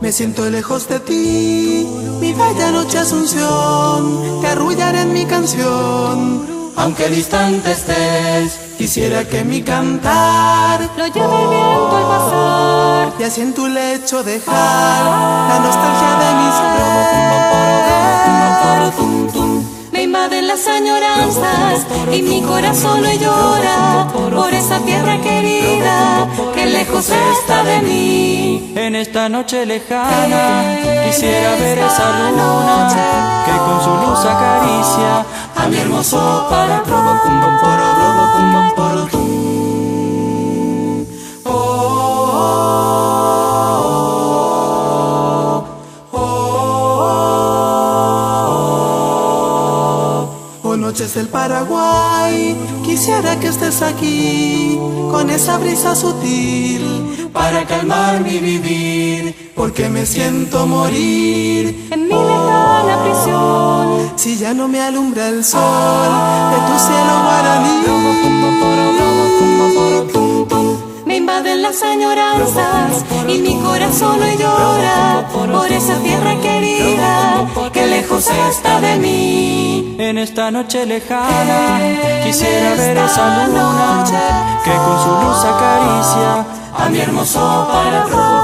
Me siento lejos de ti, mi bella noche Asunción, te arrullaré en mi canción. Aunque distante estés, quisiera que mi cantar lo lleve el viento al pasar, y así en tu lecho dejar la nostalgia de mis pies. me invaden las añoranzas y mi corazón hoy llora por esa tierra querida que lejos está de mí. En esta noche lejana quisiera ver esa luna que con su luz acaricia A mi hermoso para Oh, noches del Paraguay, quisiera que estés aquí con esa brisa sutil para calmar mi vivir, porque me siento morir En mi lejana prisión, si ya no me alumbra el sol de tu cielo guaraní. me invaden las añoranzas y mi corazón hoy llora por esa tierra querida que lejos está de mí. En esta noche lejana quisiera ver esa luna que con su luz acaricia A mi hermoso para bravo,